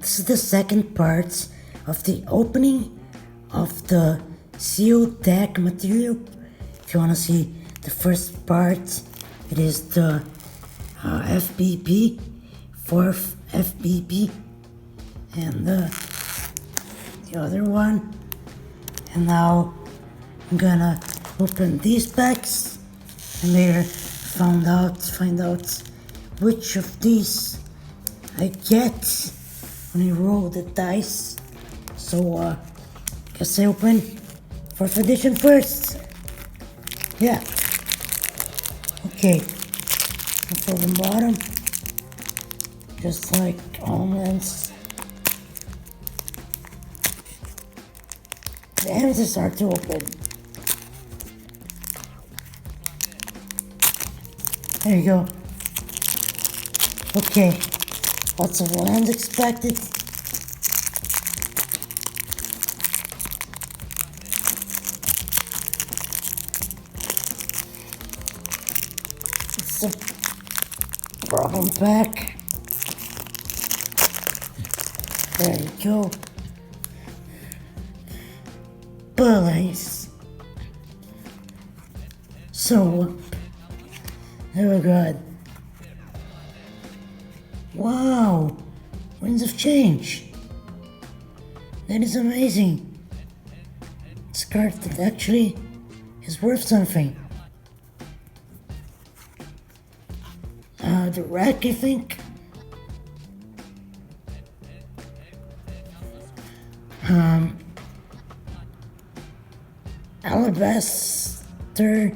This is the second part of the opening of the sealed deck material. If you want to see the first part, it is the FBB, fourth FBB, and the other one. And now I'm gonna open these packs and later find out which of these I get when I roll the dice. So guess I open 4th edition first. Yeah. Okay. And for the bottom, just like Homelands, the ends is hard to open. There you go. Okay, lots of lands expected. It's a problem pack. There you go. Prerelease. So, oh god. Wow! Winds of Change! That is amazing! This card that actually is worth something. The rack, I think. Alabaster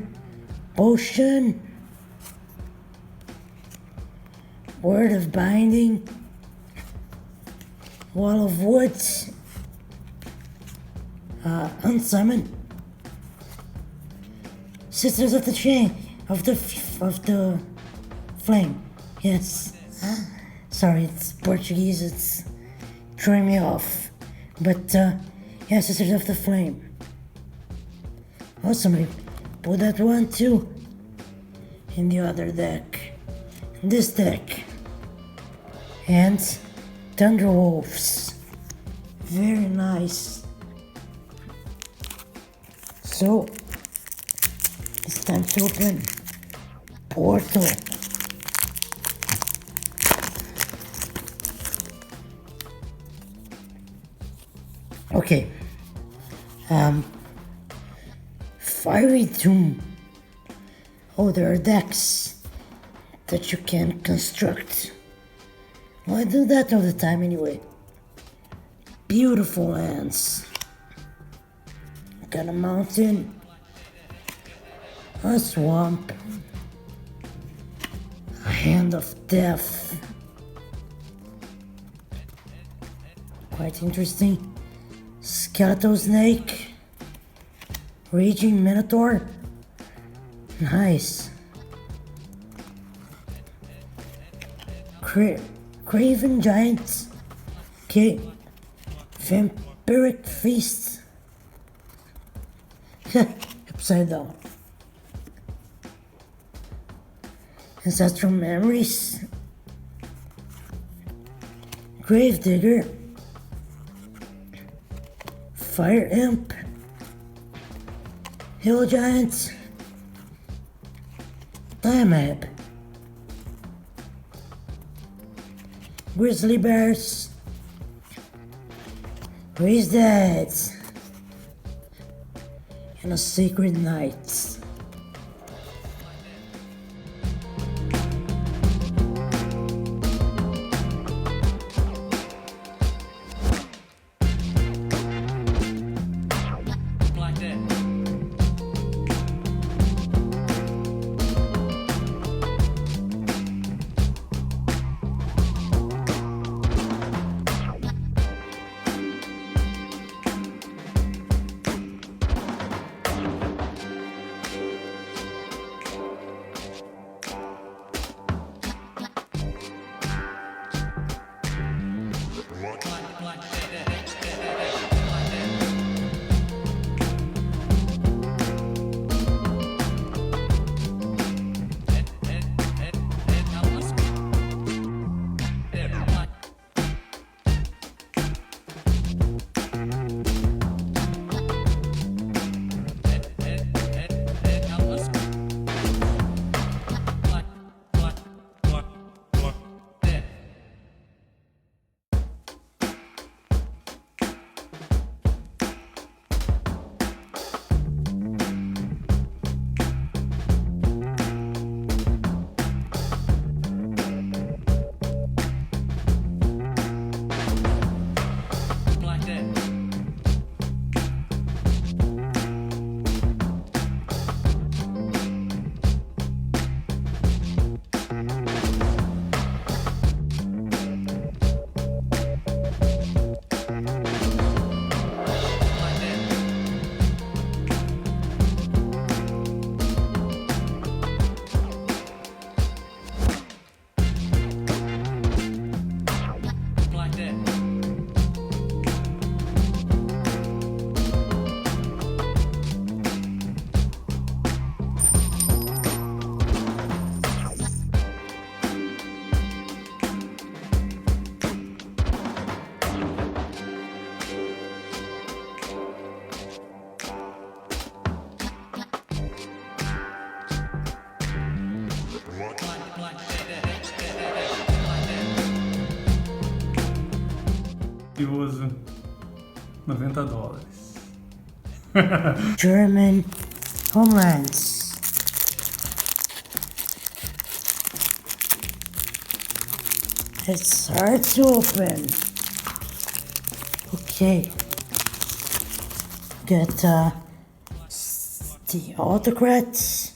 Potion. Word of Binding, Wall of Woods, Unsummon, Sisters of the Chain, of the Flame. Yes. Sorry, it's Portuguese. It's throwing me off. But yeah, Sisters of the Flame. Oh, somebody put that one too in the other deck. This deck. And Thunderwolves. Very nice. So it's time to open Portal. Okay. Fiery Doom. Oh, there are decks that you can construct. Well, I do that all the time anyway. Beautiful lands. Got a mountain, a swamp, a Hand of Death. Quite interesting. Skeletal Snake, Raging Minotaur. Nice. Craven Giant. Okay. Vampiric Feast. Upside down. Ancestral Memories. Gravedigger. Fire Imp. Hill Giant. Diamab. Grizzly Bears. Raise Dead. And a Sacred Knight. Curioso, $90. German Homelands. It's hard to open. Okay. Got the autocrats.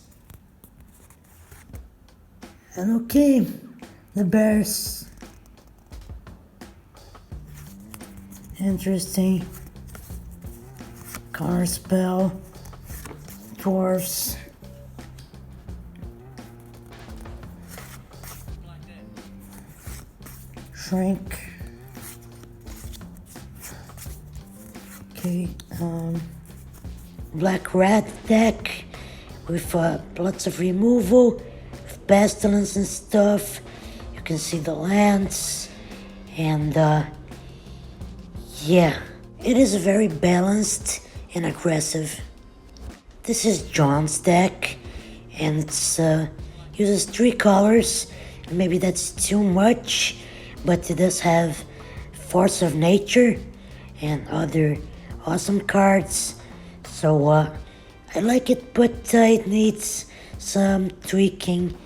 And okay, the bears. Interesting. Counterspell. Dwarfs. Shrink. Okay, Black Rat deck with lots of removal, with pestilence and stuff. You can see the lands, and yeah, it is very balanced and aggressive. This is John's deck, and it's uses 3 colors. Maybe that's too much, but it does have Force of Nature and other awesome cards. So I like it, but it needs some tweaking,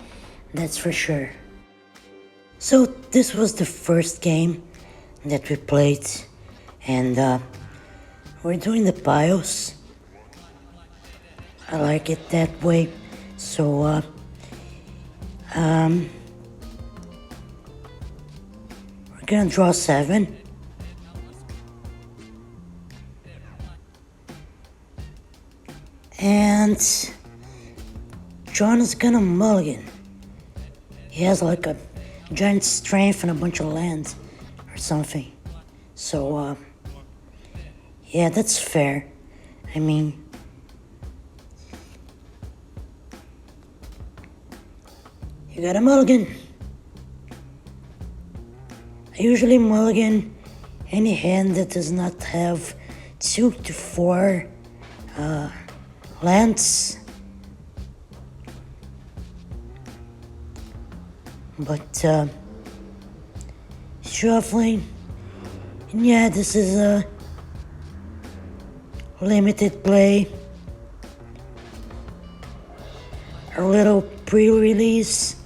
that's for sure. So this was the first game that we played, and we're doing the piles. I like it that way. So we're gonna draw 7. And John is gonna mulligan. He has like a giant strength and a bunch of land or something. So yeah, that's fair. I mean, you got a mulligan. I usually mulligan any hand that does not have 2 to 4 lands. But shuffling, and yeah, this is a limited play, a little pre-release.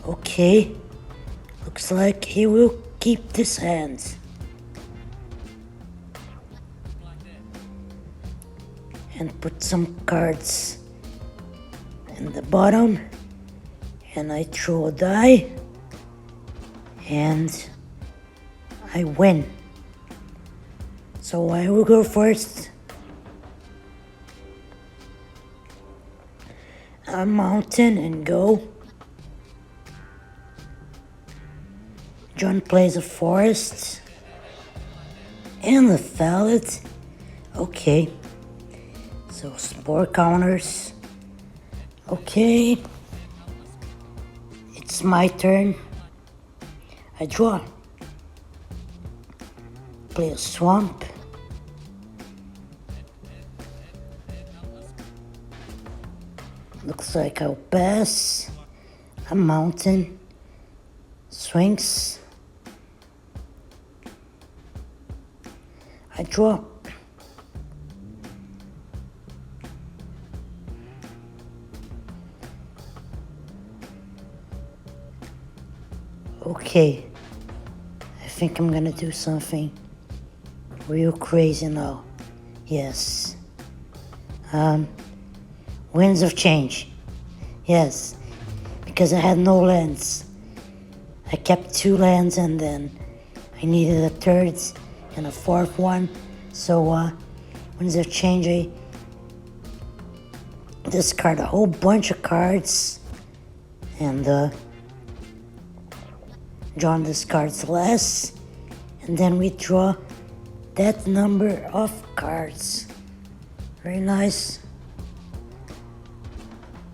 Okay, looks like he will keep this hand. And put some cards in the bottom, and I throw a die, and I win. So I will go first. A mountain and go. John plays a forest and a fallet. Okay. So spore counters. Okay. It's my turn. I draw. Play a swamp. Looks like I'll pass. A mountain. Swings. I draw. Okay, I think I'm gonna do something real crazy now. Yes. Winds of Change. Yes, because I had no lands. I kept 2 lands and then I needed a 3rd and a 4th one. So Winds of Change, I discard a whole bunch of cards, and John discards less, and then we draw that number of cards. Very nice.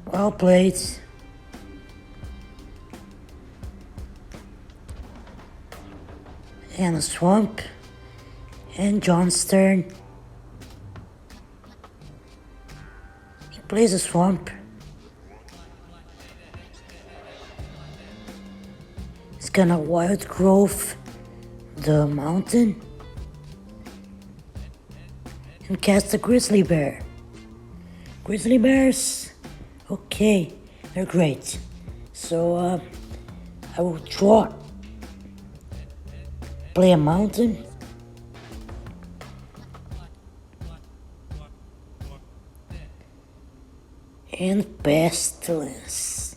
Well played. And a swamp. And John's turn. He plays a swamp. He's gonna wild growth the mountain and cast a grizzly bear. Grizzly bears, okay, they're great. So I will draw, play a mountain, and pestilence.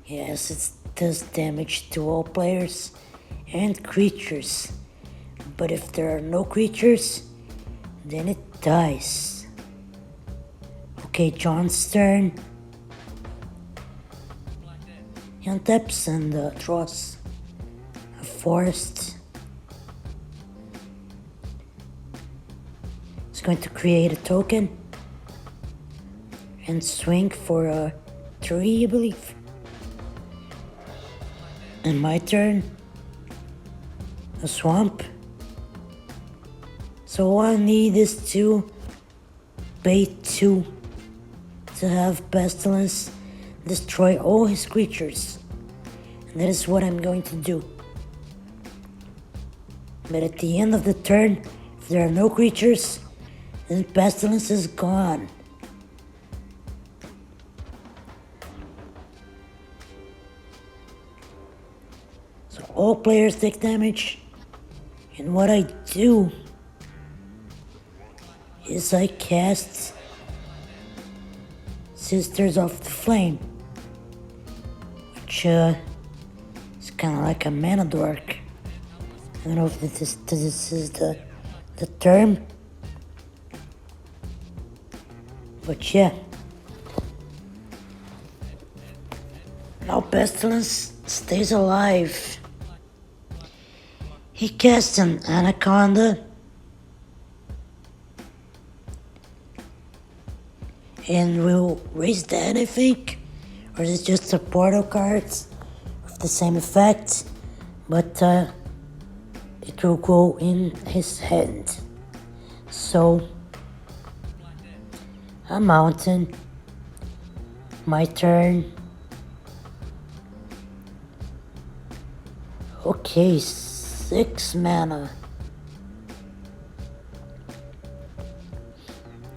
Yes, it does damage to all players and creatures, but if there are no creatures, then it dies. Okay, John's turn. He untaps and draws a forest. He's going to create a token and swing for a 3, I believe. And my turn, a swamp. So all I need is to pay 2 to have pestilence destroy all his creatures. And that is what I'm going to do. But at the end of the turn, if there are no creatures, then pestilence is gone. So all players take damage. And what I do is I cast Sisters of the Flame, which is kind of like a mana dork. I don't know if this is the term, but yeah. Now Pestilence stays alive. He casts an Anaconda and we'll raise that, I think. Or is it just a portal card with the same effect, but it will go in his hand. So, a mountain, my turn. Okay, 6 mana.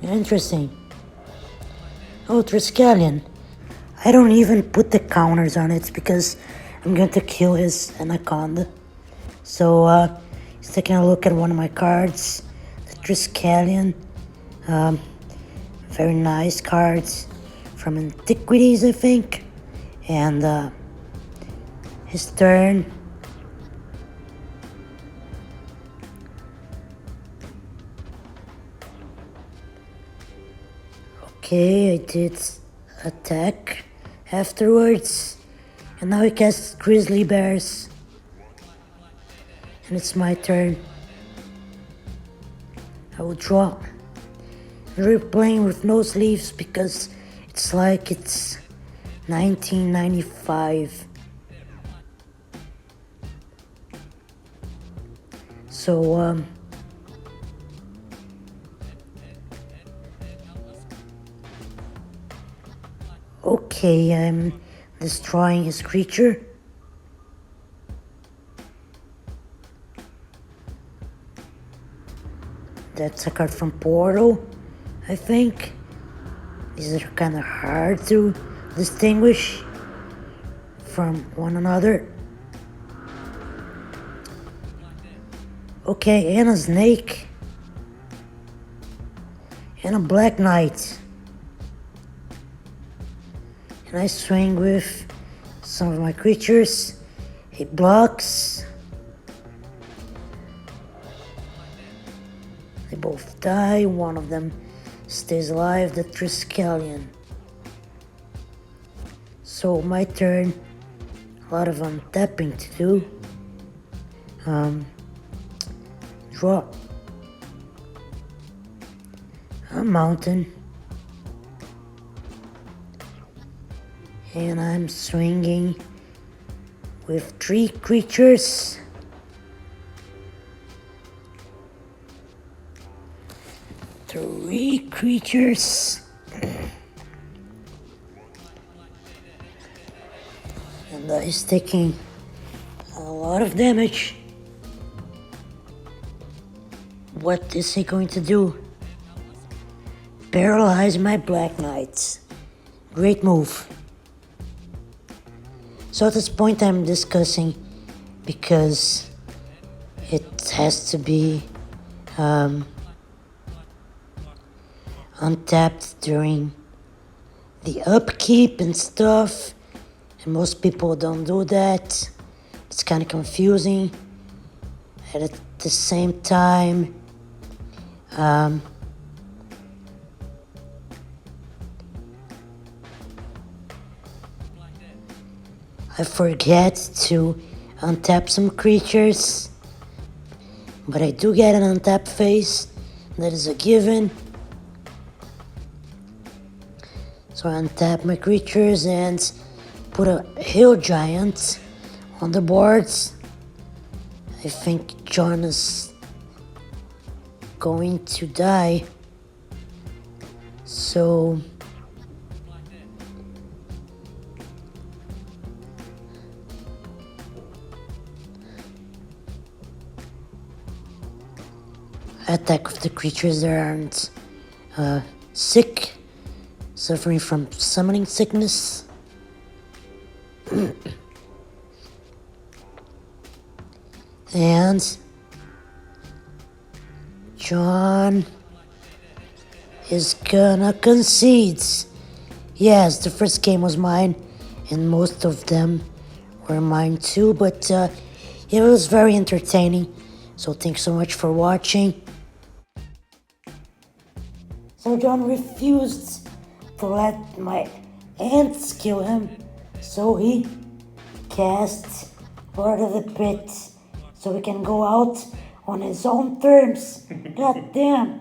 Interesting. Oh, Triskelion. I don't even put the counters on it because I'm going to kill his Anaconda. So, he's taking a look at one of my cards, the Triskelion. Very nice cards from Antiquities, I think. And his turn. Okay, I did attack afterwards. And now he casts Grizzly Bears. And it's my turn. I will draw. We're playing with no sleeves because it's like it's 1995. So, okay, I'm destroying his creature. That's a card from Portal, I think. These are kind of hard to distinguish from one another. Okay, and a snake. And a black knight. And I swing with some of my creatures. He blocks. They both die. One of them stays alive, the Triskelion. So my turn. A lot of untapping to do. draw a mountain, and I'm swinging with 3 creatures. Three creatures. And that is taking a lot of damage. What is he going to do? Paralyze my Black Knights. Great move. So at this point I'm discussing because it has to be untapped during the upkeep and stuff, and most people don't do that. It's kind of confusing. And at the same time, I forget to untap some creatures, but I do get an untap phase. That is a given. So I untap my creatures and put a hill giant on the boards. I think John is going to die. So I attack with the creatures that aren't sick, suffering from summoning sickness. And John is gonna concede. Yes, the first game was mine, and most of them were mine too, but it was very entertaining. So thanks so much for watching. So John refused to let my ants kill him, so he cast Lord of the Pit so he can go out on his own terms. God damn.